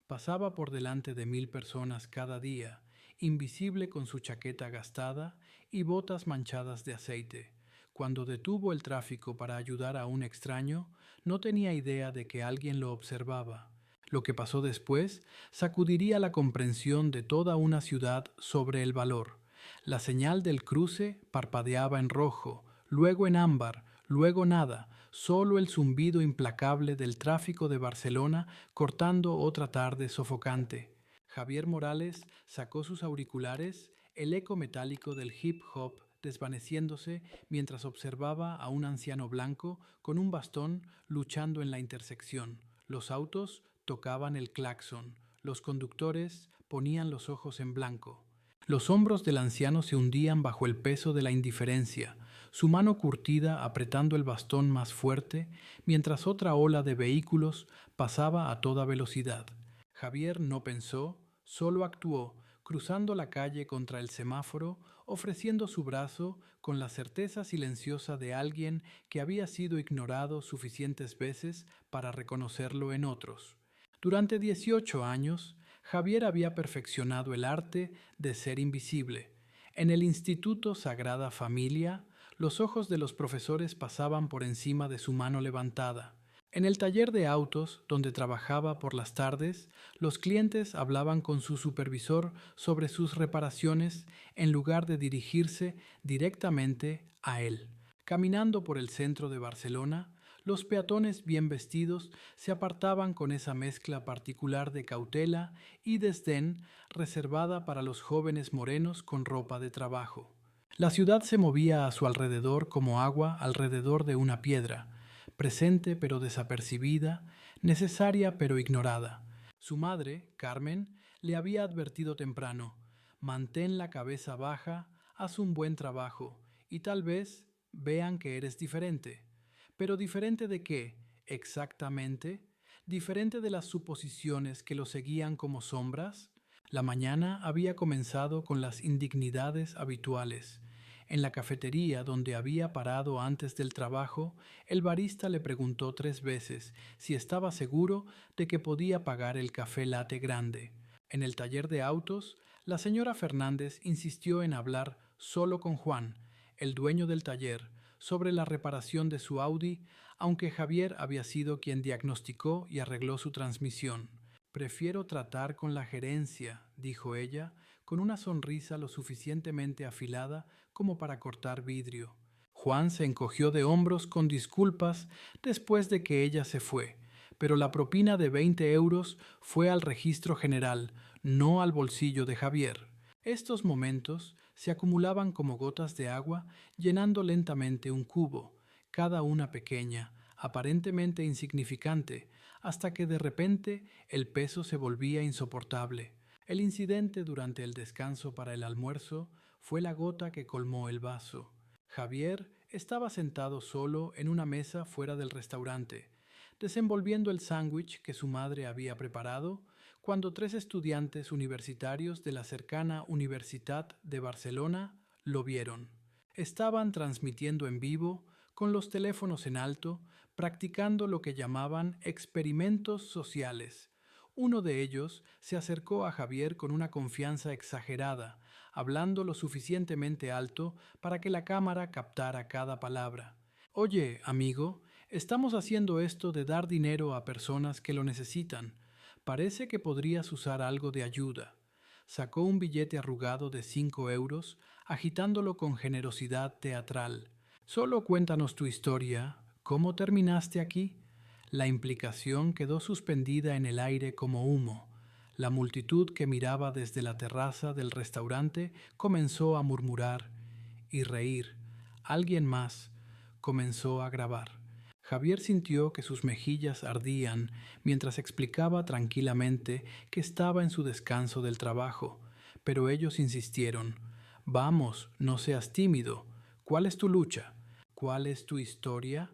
Pasaba por delante de 1000 personas cada día, invisible con su chaqueta gastada y botas manchadas de aceite. Cuando detuvo el tráfico para ayudar a un extraño, no tenía idea de que alguien lo observaba. Lo que pasó después sacudiría la comprensión de toda una ciudad sobre el valor. La señal del cruce parpadeaba en rojo, luego en ámbar, luego nada, solo el zumbido implacable del tráfico de Barcelona cortando otra tarde sofocante. Javier Morales sacó sus auriculares, el eco metálico del hip hop desvaneciéndose mientras observaba a un anciano blanco con un bastón luchando en la intersección. Los autos tocaban el claxon, los conductores ponían los ojos en blanco. Los hombros del anciano se hundían bajo el peso de la indiferencia, su mano curtida apretando el bastón más fuerte, mientras otra ola de vehículos pasaba a toda velocidad. Javier no pensó, solo actuó, cruzando la calle contra el semáforo, ofreciendo su brazo con la certeza silenciosa de alguien que había sido ignorado suficientes veces para reconocerlo en otros. Durante 18 años, Javier había perfeccionado el arte de ser invisible. En el Instituto Sagrada Familia, los ojos de los profesores pasaban por encima de su mano levantada. En el taller de autos, donde trabajaba por las tardes, los clientes hablaban con su supervisor sobre sus reparaciones en lugar de dirigirse directamente a él. Caminando por el centro de Barcelona, los peatones bien vestidos se apartaban con esa mezcla particular de cautela y desdén reservada para los jóvenes morenos con ropa de trabajo. La ciudad se movía a su alrededor como agua alrededor de una piedra, presente pero desapercibida, necesaria pero ignorada. Su madre, Carmen, le había advertido temprano: mantén la cabeza baja, haz un buen trabajo y tal vez vean que eres diferente. ¿Pero diferente de qué, exactamente? ¿Diferente de las suposiciones que lo seguían como sombras? La mañana había comenzado con las indignidades habituales. En la cafetería donde había parado antes del trabajo, el barista le preguntó 3 veces si estaba seguro de que podía pagar el café latte grande. En el taller de autos, la señora Fernández insistió en hablar solo con Juan, el dueño del taller, sobre la reparación de su Audi, aunque Javier había sido quien diagnosticó y arregló su transmisión. Prefiero tratar con la gerencia, dijo ella, con una sonrisa lo suficientemente afilada como para cortar vidrio. Juan se encogió de hombros con disculpas después de que ella se fue, pero la propina de 20 euros fue al registro general, no al bolsillo de Javier. Estos momentos se acumulaban como gotas de agua llenando lentamente un cubo, cada una pequeña, aparentemente insignificante, hasta que de repente el peso se volvía insoportable. El incidente durante el descanso para el almuerzo fue la gota que colmó el vaso. Javier estaba sentado solo en una mesa fuera del restaurante, desenvolviendo el sándwich que su madre había preparado, cuando 3 estudiantes universitarios de la cercana Universitat de Barcelona lo vieron. Estaban transmitiendo en vivo, con los teléfonos en alto, practicando lo que llamaban experimentos sociales. Uno de ellos se acercó a Javier con una confianza exagerada, hablando lo suficientemente alto para que la cámara captara cada palabra. Oye, amigo, estamos haciendo esto de dar dinero a personas que lo necesitan. Parece que podrías usar algo de ayuda. Sacó un billete arrugado de 5 euros, agitándolo con generosidad teatral. Solo cuéntanos tu historia. ¿Cómo terminaste aquí? La implicación quedó suspendida en el aire como humo. La multitud que miraba desde la terraza del restaurante comenzó a murmurar y reír. Alguien más comenzó a grabar. Javier sintió que sus mejillas ardían mientras explicaba tranquilamente que estaba en su descanso del trabajo, pero ellos insistieron: vamos, no seas tímido. ¿Cuál es tu lucha? ¿Cuál es tu historia?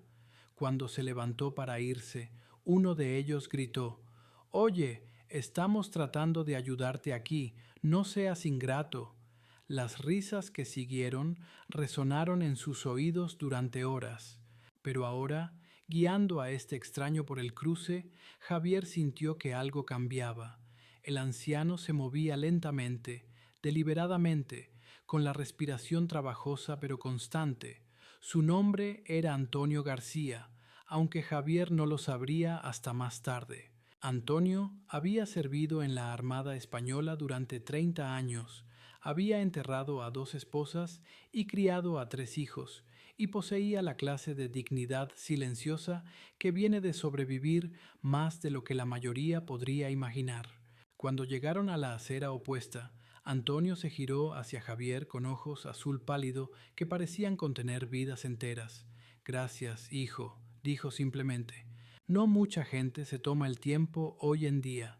Cuando se levantó para irse, uno de ellos gritó: oye, estamos tratando de ayudarte aquí, no seas ingrato. Las risas que siguieron resonaron en sus oídos durante horas, pero ahora, guiando a este extraño por el cruce, Javier sintió que algo cambiaba. El anciano se movía lentamente, deliberadamente, con la respiración trabajosa pero constante. Su nombre era Antonio García, aunque Javier no lo sabría hasta más tarde. Antonio había servido en la Armada Española durante 30 años, había enterrado a 2 esposas y criado a 3 hijos, y poseía la clase de dignidad silenciosa que viene de sobrevivir más de lo que la mayoría podría imaginar. Cuando llegaron a la acera opuesta, Antonio se giró hacia Javier con ojos azul pálido que parecían contener vidas enteras. Gracias, hijo, dijo simplemente. No mucha gente se toma el tiempo hoy en día.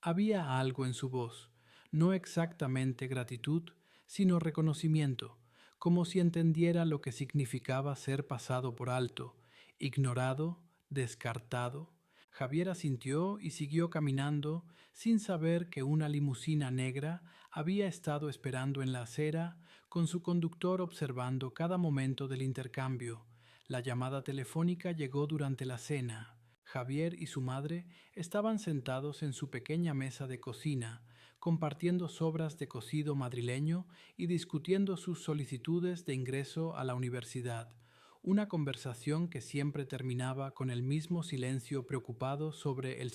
Había algo en su voz, no exactamente gratitud, sino reconocimiento, como si entendiera lo que significaba ser pasado por alto, ignorado, descartado. Javier asintió y siguió caminando sin saber que una limusina negra había estado esperando en la acera, con su conductor observando cada momento del intercambio. La llamada telefónica llegó durante la cena. Javier y su madre estaban sentados en su pequeña mesa de cocina, compartiendo sobras de cocido madrileño y discutiendo sus solicitudes de ingreso a la universidad, una conversación que siempre terminaba con el mismo silencio preocupado sobre el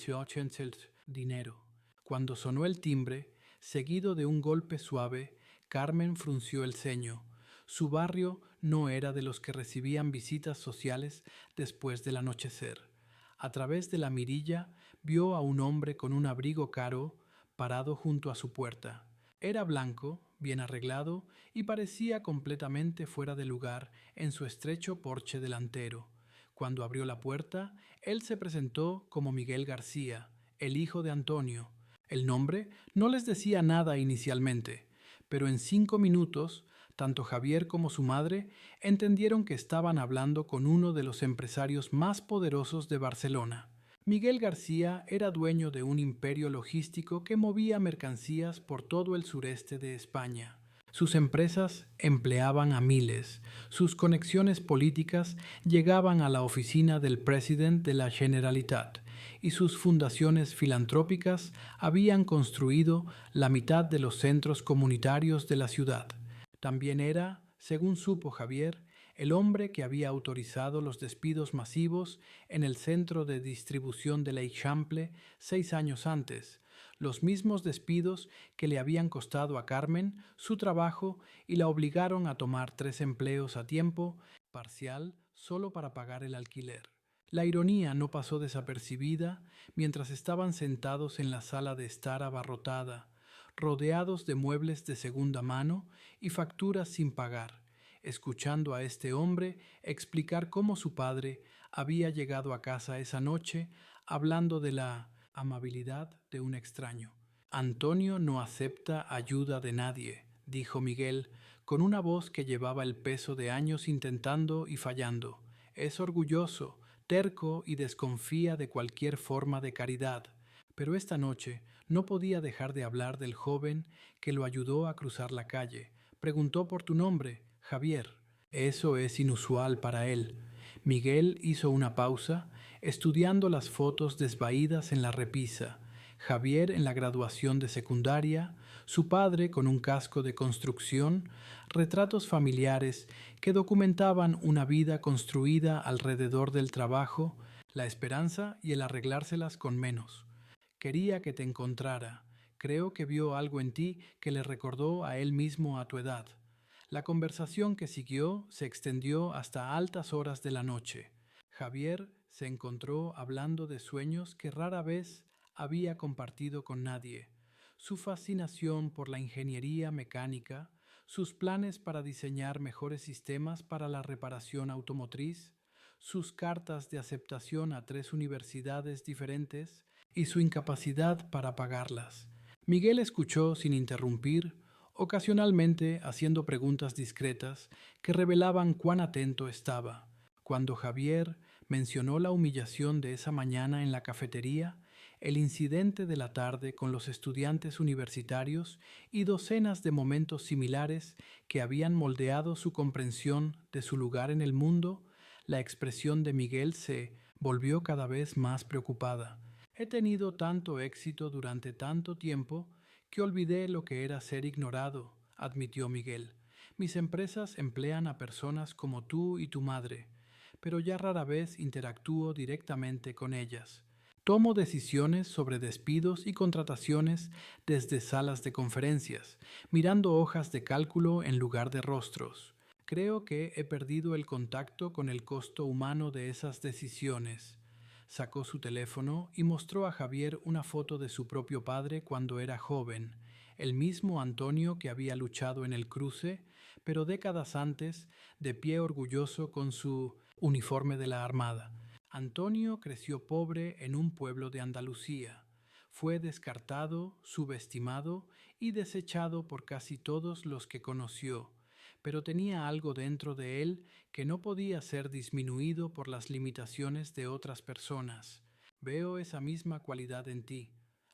dinero. Cuando sonó el timbre, seguido de un golpe suave, Carmen frunció el ceño. Su barrio no era de los que recibían visitas sociales después del anochecer. A través de la mirilla vio a un hombre con un abrigo caro parado junto a su puerta. Era blanco, bien arreglado y parecía completamente fuera de lugar en su estrecho porche delantero. Cuando abrió la puerta, él se presentó como Miguel García, el hijo de Antonio. El nombre no les decía nada inicialmente, pero en 5 minutos, tanto Javier como su madre entendieron que estaban hablando con uno de los empresarios más poderosos de Barcelona. Miguel García era dueño de un imperio logístico que movía mercancías por todo el sureste de España. Sus empresas empleaban a miles, sus conexiones políticas llegaban a la oficina del presidente de la Generalitat y sus fundaciones filantrópicas habían construido la mitad de los centros comunitarios de la ciudad. También era, según supo Javier, el hombre que había autorizado los despidos masivos en el centro de distribución de l'Eixample 6 años antes, los mismos despidos que le habían costado a Carmen su trabajo y la obligaron a tomar 3 empleos a tiempo parcial solo para pagar el alquiler. La ironía no pasó desapercibida mientras estaban sentados en la sala de estar abarrotada, rodeados de muebles de segunda mano y facturas sin pagar, escuchando a este hombre explicar cómo su padre había llegado a casa esa noche hablando de la amabilidad de un extraño. Antonio no acepta ayuda de nadie, dijo Miguel, con una voz que llevaba el peso de años intentando y fallando. Es orgulloso, terco y desconfía de cualquier forma de caridad. Pero esta noche no podía dejar de hablar del joven que lo ayudó a cruzar la calle. Preguntó por tu nombre, Javier. Eso es inusual para él. Miguel hizo una pausa, estudiando las fotos desvaídas en la repisa. Javier en la graduación de secundaria, su padre con un casco de construcción, retratos familiares que documentaban una vida construida alrededor del trabajo, la esperanza y el arreglárselas con menos. Quería que te encontrara. Creo que vio algo en ti que le recordó a él mismo a tu edad. La conversación que siguió se extendió hasta altas horas de la noche. Javier se encontró hablando de sueños que rara vez había compartido con nadie. Su fascinación por la ingeniería mecánica, sus planes para diseñar mejores sistemas para la reparación automotriz, sus cartas de aceptación a 3 universidades diferentes y su incapacidad para pagarlas. Miguel escuchó sin interrumpir, ocasionalmente haciendo preguntas discretas que revelaban cuán atento estaba. Cuando Javier mencionó la humillación de esa mañana en la cafetería, el incidente de la tarde con los estudiantes universitarios y docenas de momentos similares que habían moldeado su comprensión de su lugar en el mundo, la expresión de Miguel se volvió cada vez más preocupada. He tenido tanto éxito durante tanto tiempo que olvidé lo que era ser ignorado, admitió Miguel. Mis empresas emplean a personas como tú y tu madre, pero ya rara vez interactúo directamente con ellas. Tomo decisiones sobre despidos y contrataciones desde salas de conferencias, mirando hojas de cálculo en lugar de rostros. Creo que he perdido el contacto con el costo humano de esas decisiones. Sacó su teléfono y mostró a Javier una foto de su propio padre cuando era joven, el mismo Antonio que había luchado en el cruce, pero décadas antes, de pie orgulloso con su uniforme de la Armada. Antonio creció pobre en un pueblo de Andalucía. Fue descartado, subestimado y desechado por casi todos los que conoció, pero tenía algo dentro de él que no podía ser disminuido por las limitaciones de otras personas. Veo esa misma cualidad en ti.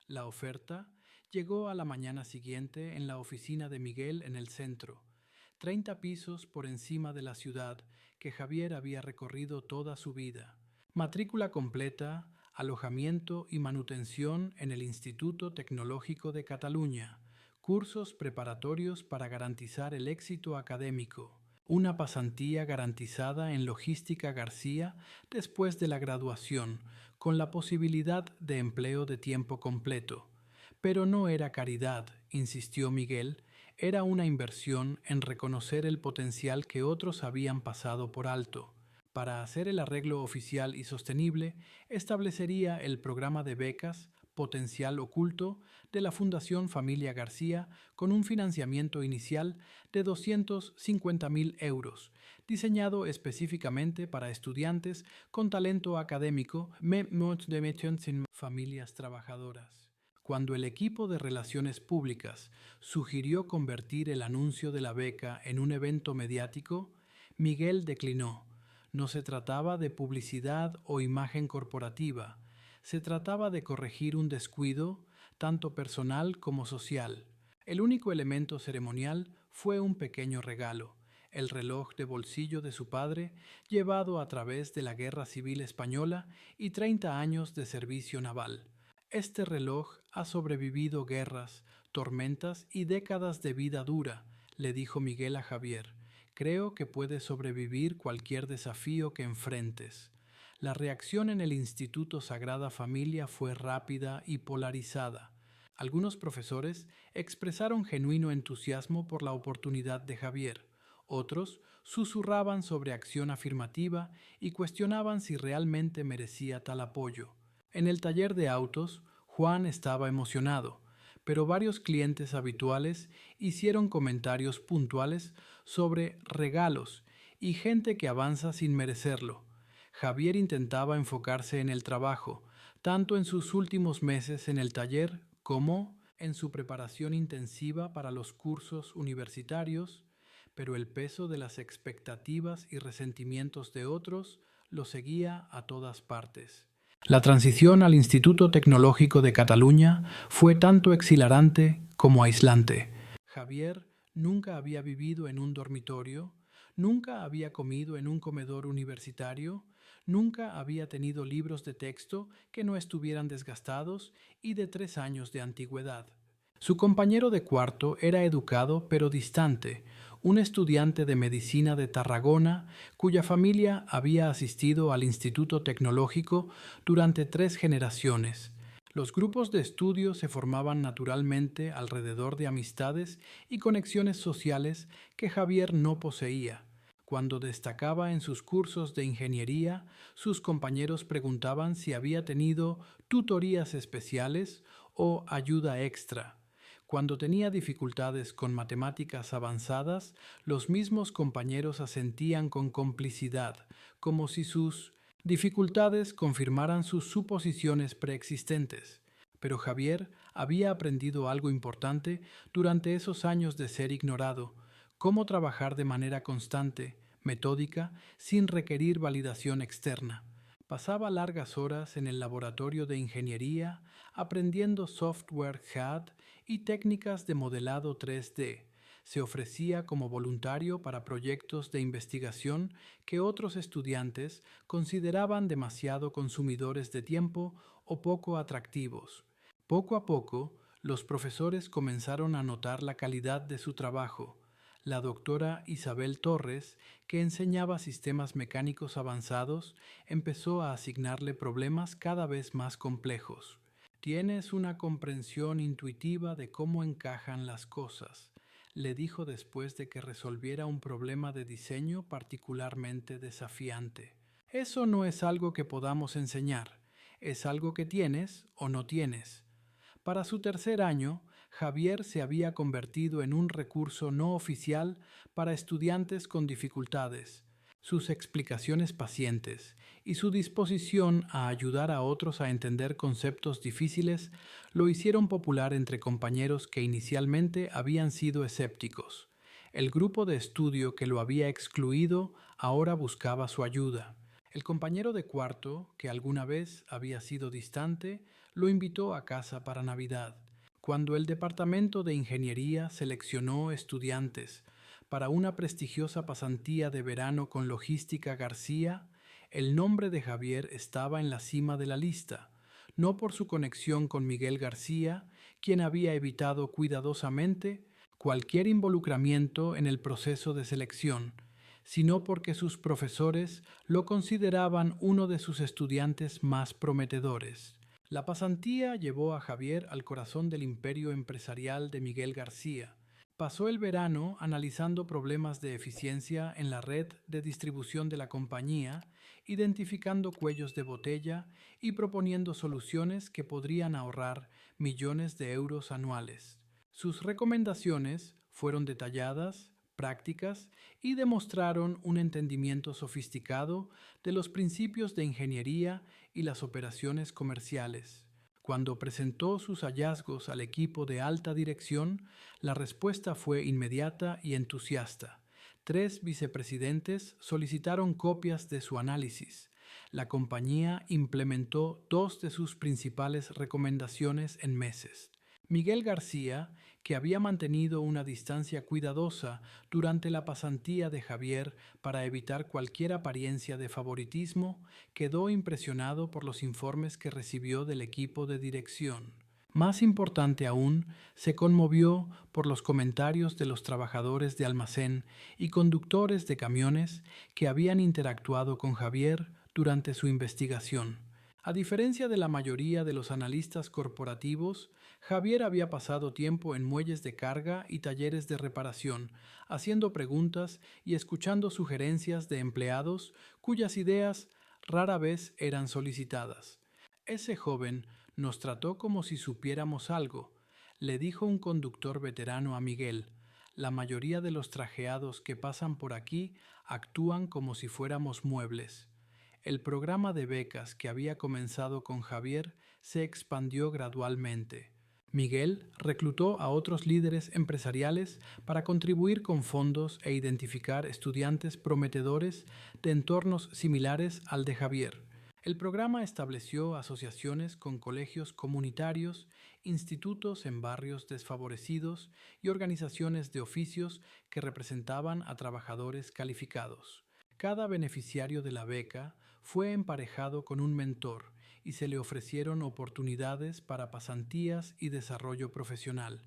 La oferta llegó a la mañana siguiente en la oficina de Miguel en el centro, 30 pisos por encima de la ciudad que Javier había recorrido toda su vida. Matrícula completa, alojamiento y manutención en el Instituto Tecnológico de Cataluña, cursos preparatorios para garantizar el éxito académico, una pasantía garantizada en Logística García después de la graduación, con la posibilidad de empleo de tiempo completo. Pero no era caridad, insistió Miguel, era una inversión en reconocer el potencial que otros habían pasado por alto. Para hacer el arreglo oficial y sostenible, establecería el programa de becas Potencial Oculto de la Fundación Familia García con un financiamiento inicial de 250.000 euros, diseñado específicamente para estudiantes con talento académico, de familias trabajadoras. Cuando el equipo de Relaciones Públicas sugirió convertir el anuncio de la beca en un evento mediático, Miguel declinó. No se trataba de publicidad o imagen corporativa, se trataba de corregir un descuido, tanto personal como social. El único elemento ceremonial fue un pequeño regalo, el reloj de bolsillo de su padre, llevado a través de la Guerra Civil Española y 30 años de servicio naval. Este reloj ha sobrevivido guerras, tormentas y décadas de vida dura, le dijo Miguel a Javier. Creo que puedes sobrevivir cualquier desafío que enfrentes. La reacción en el Instituto Sagrada Familia fue rápida y polarizada. Algunos profesores expresaron genuino entusiasmo por la oportunidad de Javier. Otros susurraban sobre acción afirmativa y cuestionaban si realmente merecía tal apoyo. En el taller de autos, Juan estaba emocionado, pero varios clientes habituales hicieron comentarios puntuales sobre regalos y gente que avanza sin merecerlo. Javier intentaba enfocarse en el trabajo, tanto en sus últimos meses en el taller como en su preparación intensiva para los cursos universitarios, pero el peso de las expectativas y resentimientos de otros lo seguía a todas partes. La transición al Instituto Tecnológico de Cataluña fue tanto exhilarante como aislante. Javier nunca había vivido en un dormitorio, nunca había comido en un comedor universitario, nunca había tenido libros de texto que no estuvieran desgastados y de 3 años de antigüedad. Su compañero de cuarto era educado pero distante, un estudiante de medicina de Tarragona cuya familia había asistido al Instituto Tecnológico durante 3 generaciones. Los grupos de estudio se formaban naturalmente alrededor de amistades y conexiones sociales que Javier no poseía. Cuando destacaba en sus cursos de ingeniería, sus compañeros preguntaban si había tenido tutorías especiales o ayuda extra. Cuando tenía dificultades con matemáticas avanzadas, los mismos compañeros asentían con complicidad, como si sus dificultades confirmaran sus suposiciones preexistentes. Pero Javier había aprendido algo importante durante esos años de ser ignorado: cómo trabajar de manera constante, metódica, sin requerir validación externa. Pasaba largas horas en el laboratorio de ingeniería aprendiendo software CAD y técnicas de modelado 3D. Se ofrecía como voluntario para proyectos de investigación que otros estudiantes consideraban demasiado consumidores de tiempo o poco atractivos. Poco a poco, los profesores comenzaron a notar la calidad de su trabajo. La doctora Isabel Torres, que enseñaba sistemas mecánicos avanzados, empezó a asignarle problemas cada vez más complejos. Tienes una comprensión intuitiva de cómo encajan las cosas, le dijo después de que resolviera un problema de diseño particularmente desafiante. Eso no es algo que podamos enseñar, es algo que tienes o no tienes. Para su tercer año, Javier se había convertido en un recurso no oficial para estudiantes con dificultades. Sus explicaciones pacientes y su disposición a ayudar a otros a entender conceptos difíciles lo hicieron popular entre compañeros que inicialmente habían sido escépticos. El grupo de estudio que lo había excluido ahora buscaba su ayuda. El compañero de cuarto, que alguna vez había sido distante, lo invitó a casa para Navidad. Cuando el departamento de ingeniería seleccionó estudiantes para una prestigiosa pasantía de verano con Logística García, el nombre de Javier estaba en la cima de la lista, no por su conexión con Miguel García, quien había evitado cuidadosamente cualquier involucramiento en el proceso de selección, sino porque sus profesores lo consideraban uno de sus estudiantes más prometedores. La pasantía llevó a Javier al corazón del imperio empresarial de Miguel García. Pasó el verano analizando problemas de eficiencia en la red de distribución de la compañía, identificando cuellos de botella y proponiendo soluciones que podrían ahorrar millones de euros anuales. Sus recomendaciones fueron detalladas, prácticas y demostraron un entendimiento sofisticado de los principios de ingeniería y las operaciones comerciales. Cuando presentó sus hallazgos al equipo de alta dirección, la respuesta fue inmediata y entusiasta. 3 vicepresidentes solicitaron copias de su análisis. La compañía implementó 2 de sus principales recomendaciones en meses. Miguel García, que había mantenido una distancia cuidadosa durante la pasantía de Javier para evitar cualquier apariencia de favoritismo, quedó impresionado por los informes que recibió del equipo de dirección. Más importante aún, se conmovió por los comentarios de los trabajadores de almacén y conductores de camiones que habían interactuado con Javier durante su investigación. A diferencia de la mayoría de los analistas corporativos, Javier había pasado tiempo en muelles de carga y talleres de reparación, haciendo preguntas y escuchando sugerencias de empleados cuyas ideas rara vez eran solicitadas. Ese joven nos trató como si supiéramos algo, le dijo un conductor veterano a Miguel. La mayoría de los trajeados que pasan por aquí actúan como si fuéramos muebles. El programa de becas que había comenzado con Javier se expandió gradualmente. Miguel reclutó a otros líderes empresariales para contribuir con fondos e identificar estudiantes prometedores de entornos similares al de Javier. El programa estableció asociaciones con colegios comunitarios, institutos en barrios desfavorecidos y organizaciones de oficios que representaban a trabajadores calificados. Cada beneficiario de la beca fue emparejado con un mentor y se le ofrecieron oportunidades para pasantías y desarrollo profesional.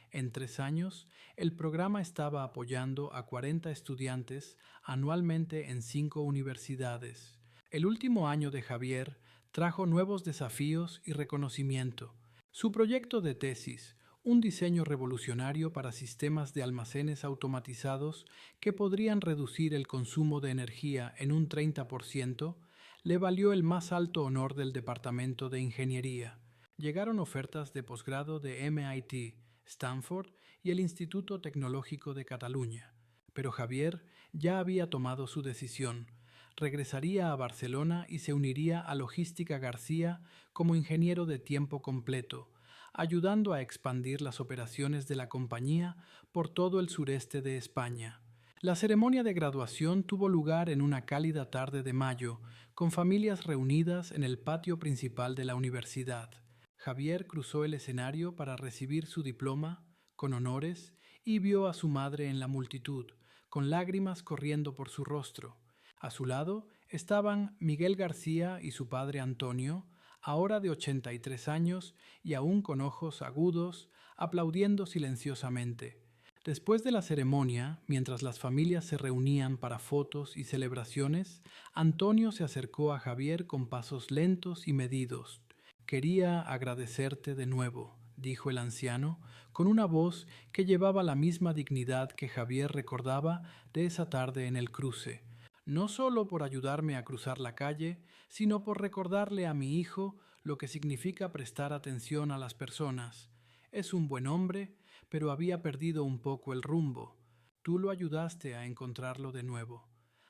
En 3 años, el programa estaba apoyando a 40 estudiantes anualmente en 5 universidades. El último año de Javier trajo nuevos desafíos y reconocimiento. Su proyecto de tesis, un diseño revolucionario para sistemas de almacenes automatizados que podrían reducir el consumo de energía en un 30%, le valió el más alto honor del Departamento de Ingeniería. Llegaron ofertas de posgrado de MIT, Stanford y el Instituto Tecnológico de Cataluña. Pero Javier ya había tomado su decisión. Regresaría a Barcelona y se uniría a Logística García como ingeniero de tiempo completo, ayudando a expandir las operaciones de la compañía por todo el sureste de España. La ceremonia de graduación tuvo lugar en una cálida tarde de mayo, con familias reunidas en el patio principal de la universidad. Javier cruzó el escenario para recibir su diploma, con honores, y vio a su madre en la multitud, con lágrimas corriendo por su rostro. A su lado estaban Miguel García y su padre Antonio, ahora de 83 años y aún con ojos agudos, aplaudiendo silenciosamente. Después de la ceremonia, mientras las familias se reunían para fotos y celebraciones, Antonio se acercó a Javier con pasos lentos y medidos. Quería agradecerte de nuevo, dijo el anciano, con una voz que llevaba la misma dignidad que Javier recordaba de esa tarde en el cruce. No solo por ayudarme a cruzar la calle, sino por recordarle a mi hijo lo que significa prestar atención a las personas. Es un buen hombre, pero había perdido un poco el rumbo. Tú lo ayudaste a encontrarlo de nuevo.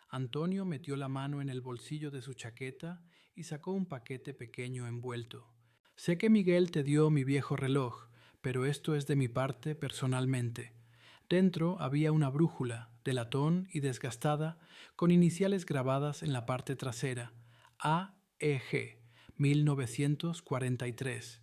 Antonio metió la mano en el bolsillo de su chaqueta y sacó un paquete pequeño envuelto. Sé que Miguel te dio mi viejo reloj, pero esto es de mi parte personalmente. Dentro había una brújula, de latón y desgastada, con iniciales grabadas en la parte trasera, AEG, 1943.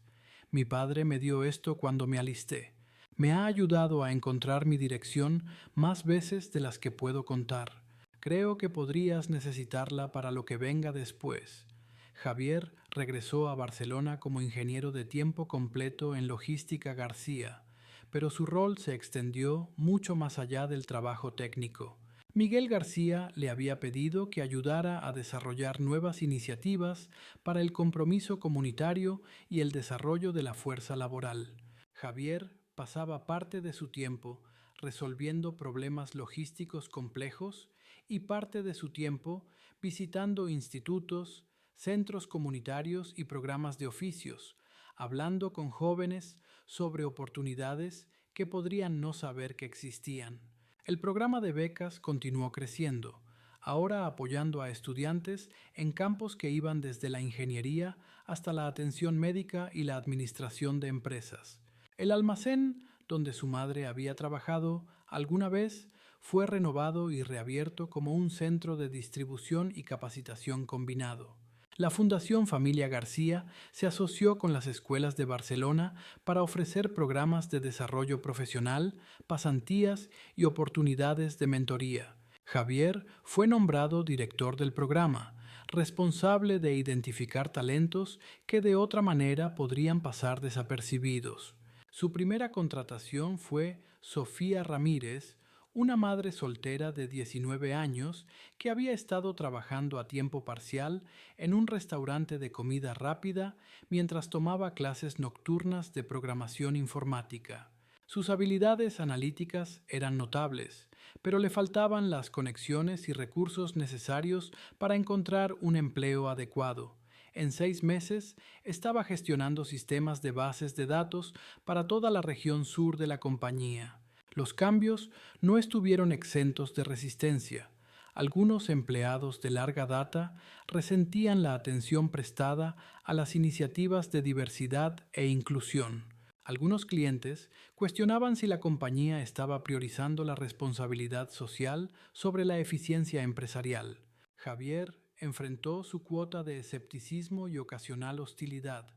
Mi padre me dio esto cuando me alisté. Me ha ayudado a encontrar mi dirección más veces de las que puedo contar. Creo que podrías necesitarla para lo que venga después. Javier regresó a Barcelona como ingeniero de tiempo completo en Logística García, pero su rol se extendió mucho más allá del trabajo técnico. Miguel García le había pedido que ayudara a desarrollar nuevas iniciativas para el compromiso comunitario y el desarrollo de la fuerza laboral. Javier pasaba parte de su tiempo resolviendo problemas logísticos complejos y parte de su tiempo visitando institutos, centros comunitarios y programas de oficios, hablando con jóvenes sobre oportunidades que podrían no saber que existían. El programa de becas continuó creciendo, ahora apoyando a estudiantes en campos que iban desde la ingeniería hasta la atención médica y la administración de empresas. El almacén donde su madre había trabajado alguna vez fue renovado y reabierto como un centro de distribución y capacitación combinado. La Fundación Familia García se asoció con las escuelas de Barcelona para ofrecer programas de desarrollo profesional, pasantías y oportunidades de mentoría. Javier fue nombrado director del programa, responsable de identificar talentos que de otra manera podrían pasar desapercibidos. Su primera contratación fue Sofía Ramírez, una madre soltera de 19 años que había estado trabajando a tiempo parcial en un restaurante de comida rápida mientras tomaba clases nocturnas de programación informática. Sus habilidades analíticas eran notables, pero le faltaban las conexiones y recursos necesarios para encontrar un empleo adecuado. En 6 meses estaba gestionando sistemas de bases de datos para toda la región sur de la compañía. Los cambios no estuvieron exentos de resistencia. Algunos empleados de larga data resentían la atención prestada a las iniciativas de diversidad e inclusión. Algunos clientes cuestionaban si la compañía estaba priorizando la responsabilidad social sobre la eficiencia empresarial. Javier enfrentó su cuota de escepticismo y ocasional hostilidad,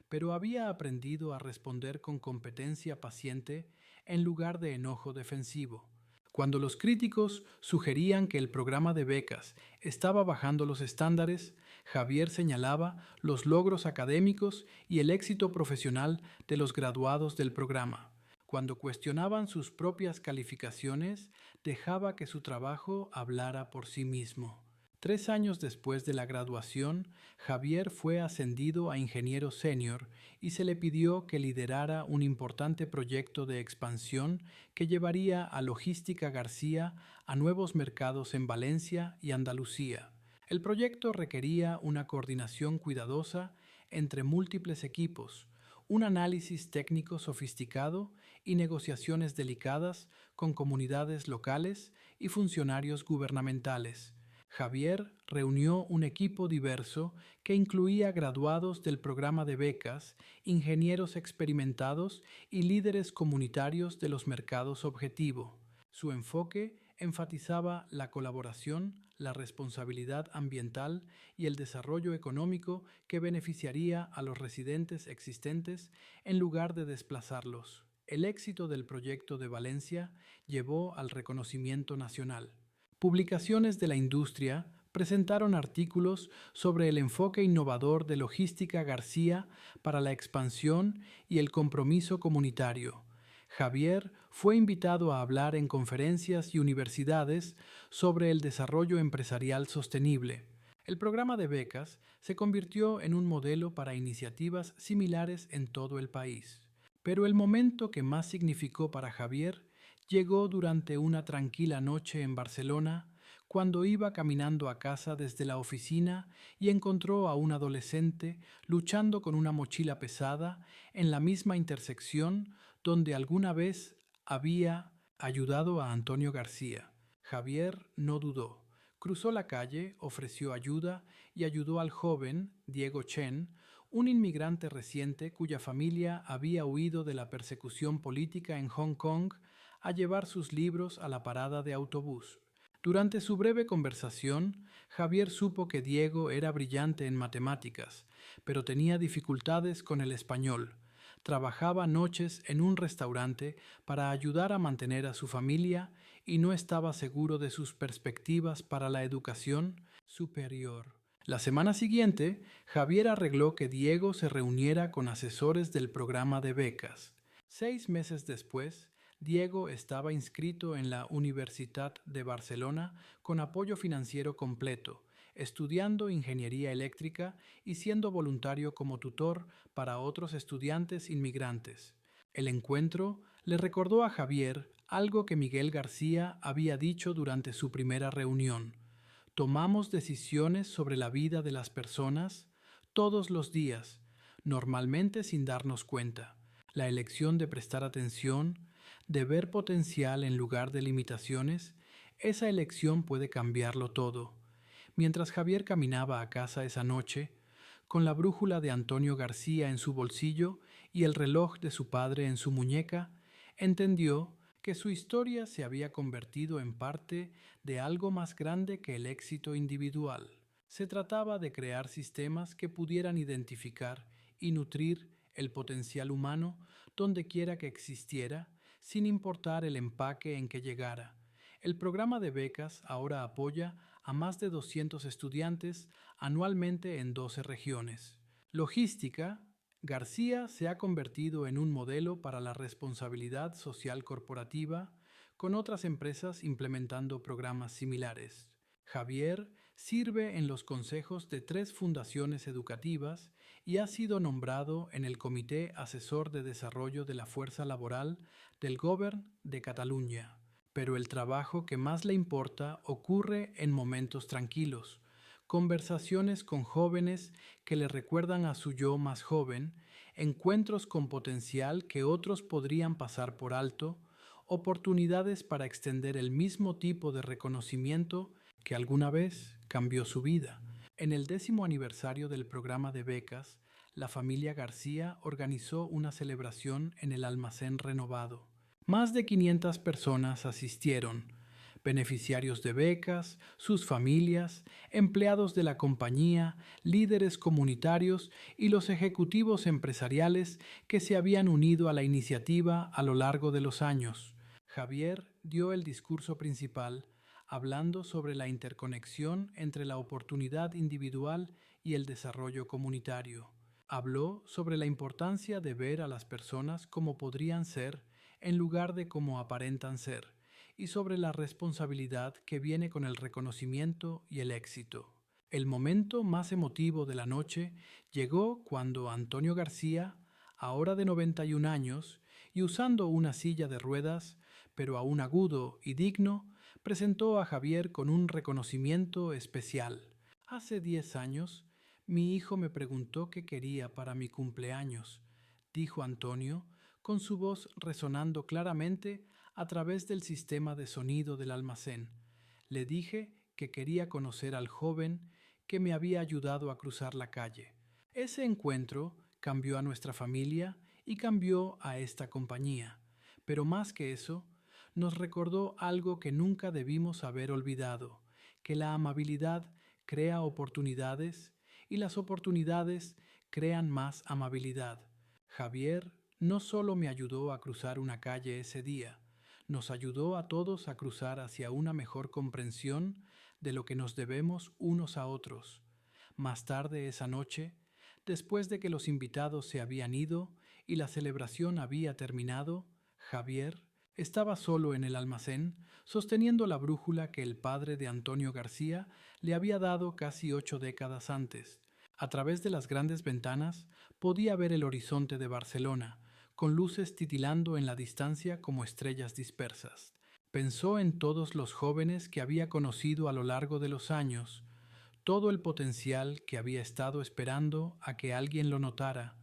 pero había aprendido a responder con competencia paciente en lugar de enojo defensivo. Cuando los críticos sugerían que el programa de becas estaba bajando los estándares, Javier señalaba los logros académicos y el éxito profesional de los graduados del programa. Cuando cuestionaban sus propias calificaciones, dejaba que su trabajo hablara por sí mismo. 3 años después de la graduación, Javier fue ascendido a ingeniero senior y se le pidió que liderara un importante proyecto de expansión que llevaría a Logística García a nuevos mercados en Valencia y Andalucía. El proyecto requería una coordinación cuidadosa entre múltiples equipos, un análisis técnico sofisticado y negociaciones delicadas con comunidades locales y funcionarios gubernamentales. Javier reunió un equipo diverso que incluía graduados del programa de becas, ingenieros experimentados y líderes comunitarios de los mercados objetivo. Su enfoque enfatizaba la colaboración, la responsabilidad ambiental y el desarrollo económico que beneficiaría a los residentes existentes en lugar de desplazarlos. El éxito del proyecto de Valencia llevó al reconocimiento nacional. Publicaciones de la industria presentaron artículos sobre el enfoque innovador de Logística García para la expansión y el compromiso comunitario. Javier fue invitado a hablar en conferencias y universidades sobre el desarrollo empresarial sostenible. El programa de becas se convirtió en un modelo para iniciativas similares en todo el país. Pero el momento que más significó para Javier llegó durante una tranquila noche en Barcelona, cuando iba caminando a casa desde la oficina y encontró a un adolescente luchando con una mochila pesada en la misma intersección donde alguna vez había ayudado a Antonio García. Javier no dudó. Cruzó la calle, ofreció ayuda y ayudó al joven, Diego Chen, un inmigrante reciente cuya familia había huido de la persecución política en Hong Kong, a llevar sus libros a la parada de autobús. Durante su breve conversación, Javier supo que Diego era brillante en matemáticas, pero tenía dificultades con el español. Trabajaba noches en un restaurante para ayudar a mantener a su familia y no estaba seguro de sus perspectivas para la educación superior. La semana siguiente, Javier arregló que Diego se reuniera con asesores del programa de becas. 6 meses después, Diego estaba inscrito en la Universitat de Barcelona con apoyo financiero completo, estudiando ingeniería eléctrica y siendo voluntario como tutor para otros estudiantes inmigrantes. El encuentro le recordó a Javier algo que Miguel García había dicho durante su primera reunión. Tomamos decisiones sobre la vida de las personas todos los días, normalmente sin darnos cuenta. La elección de prestar atención, de ver potencial en lugar de limitaciones, esa elección puede cambiarlo todo. Mientras Javier caminaba a casa esa noche, con la brújula de Antonio García en su bolsillo y el reloj de su padre en su muñeca, entendió que su historia se había convertido en parte de algo más grande que el éxito individual. Se trataba de crear sistemas que pudieran identificar y nutrir el potencial humano donde quiera que existiera, sin importar el empaque en que llegara. El programa de becas ahora apoya a más de 200 estudiantes anualmente en 12 regiones. Logística, García se ha convertido en un modelo para la responsabilidad social corporativa, con otras empresas implementando programas similares. Javier sirve en los consejos de 3 fundaciones educativas y ha sido nombrado en el Comité Asesor de Desarrollo de la Fuerza Laboral del Govern de Cataluña. Pero el trabajo que más le importa ocurre en momentos tranquilos, conversaciones con jóvenes que le recuerdan a su yo más joven, encuentros con potencial que otros podrían pasar por alto, oportunidades para extender el mismo tipo de reconocimiento que alguna vez cambió su vida. En el 10º aniversario del programa de becas, la familia García organizó una celebración en el almacén renovado. Más de 500 personas asistieron, beneficiarios de becas, sus familias, empleados de la compañía, líderes comunitarios y los ejecutivos empresariales que se habían unido a la iniciativa a lo largo de los años. Javier dio el discurso principal, hablando sobre la interconexión entre la oportunidad individual y el desarrollo comunitario. Habló sobre la importancia de ver a las personas como podrían ser en lugar de como aparentan ser, y sobre la responsabilidad que viene con el reconocimiento y el éxito. El momento más emotivo de la noche llegó cuando Antonio García, ahora de 91 años y usando una silla de ruedas, pero aún agudo y digno, presentó a Javier con un reconocimiento especial. Hace 10 años, mi hijo me preguntó qué quería para mi cumpleaños, dijo Antonio, con su voz resonando claramente a través del sistema de sonido del almacén. Le dije que quería conocer al joven que me había ayudado a cruzar la calle. Ese encuentro cambió a nuestra familia y cambió a esta compañía. Pero más que eso, nos recordó algo que nunca debimos haber olvidado, que la amabilidad crea oportunidades y las oportunidades crean más amabilidad. Javier no solo me ayudó a cruzar una calle ese día, nos ayudó a todos a cruzar hacia una mejor comprensión de lo que nos debemos unos a otros. Más tarde esa noche, después de que los invitados se habían ido y la celebración había terminado, Javier estaba solo en el almacén, sosteniendo la brújula que el padre de Antonio García le había dado casi 8 décadas antes. A través de las grandes ventanas podía ver el horizonte de Barcelona, con luces titilando en la distancia como estrellas dispersas. Pensó en todos los jóvenes que había conocido a lo largo de los años, todo el potencial que había estado esperando a que alguien lo notara,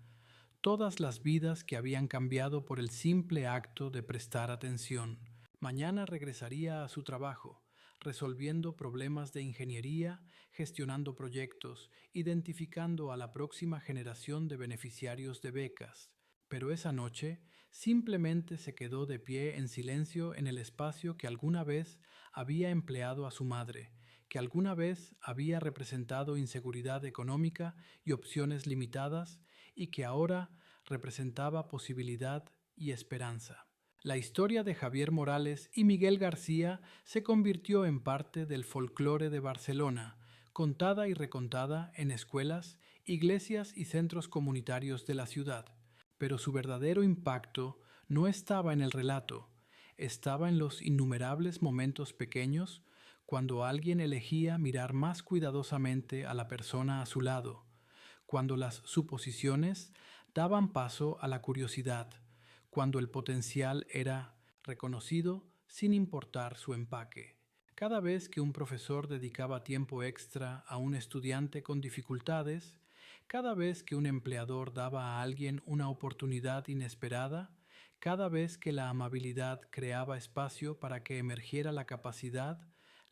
todas las vidas que habían cambiado por el simple acto de prestar atención. Mañana regresaría a su trabajo, resolviendo problemas de ingeniería, gestionando proyectos, identificando a la próxima generación de beneficiarios de becas. Pero esa noche simplemente se quedó de pie en silencio en el espacio que alguna vez había empleado a su madre, que alguna vez había representado inseguridad económica y opciones limitadas, y que ahora representaba posibilidad y esperanza. La historia de Javier Morales y Miguel García se convirtió en parte del folclore de Barcelona, contada y recontada en escuelas, iglesias y centros comunitarios de la ciudad. Pero su verdadero impacto no estaba en el relato, estaba en los innumerables momentos pequeños cuando alguien elegía mirar más cuidadosamente a la persona a su lado, cuando las suposiciones daban paso a la curiosidad, cuando el potencial era reconocido sin importar su empaque. Cada vez que un profesor dedicaba tiempo extra a un estudiante con dificultades, cada vez que un empleador daba a alguien una oportunidad inesperada, cada vez que la amabilidad creaba espacio para que emergiera la capacidad,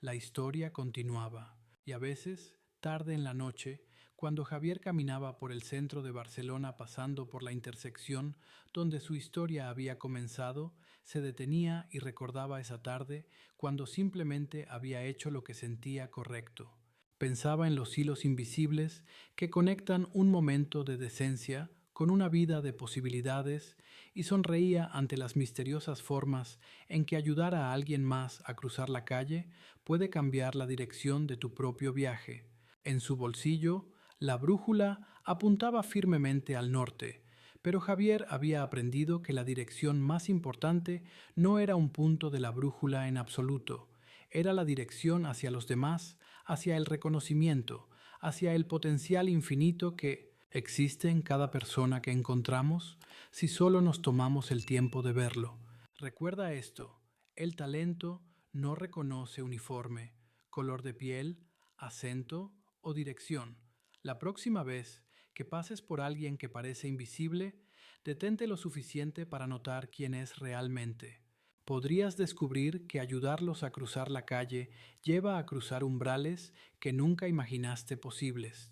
la historia continuaba. Y a veces, tarde en la noche, cuando Javier caminaba por el centro de Barcelona pasando por la intersección donde su historia había comenzado, se detenía y recordaba esa tarde cuando simplemente había hecho lo que sentía correcto. Pensaba en los hilos invisibles que conectan un momento de decencia con una vida de posibilidades y sonreía ante las misteriosas formas en que ayudar a alguien más a cruzar la calle puede cambiar la dirección de tu propio viaje. En su bolsillo, la brújula apuntaba firmemente al norte, pero Javier había aprendido que la dirección más importante no era un punto de la brújula en absoluto, era la dirección hacia los demás, hacia el reconocimiento, hacia el potencial infinito que existe en cada persona que encontramos si solo nos tomamos el tiempo de verlo. Recuerda esto, el talento no reconoce uniforme, color de piel, acento o dirección. La próxima vez que pases por alguien que parece invisible, detente lo suficiente para notar quién es realmente. Podrías descubrir que ayudarlos a cruzar la calle lleva a cruzar umbrales que nunca imaginaste posibles.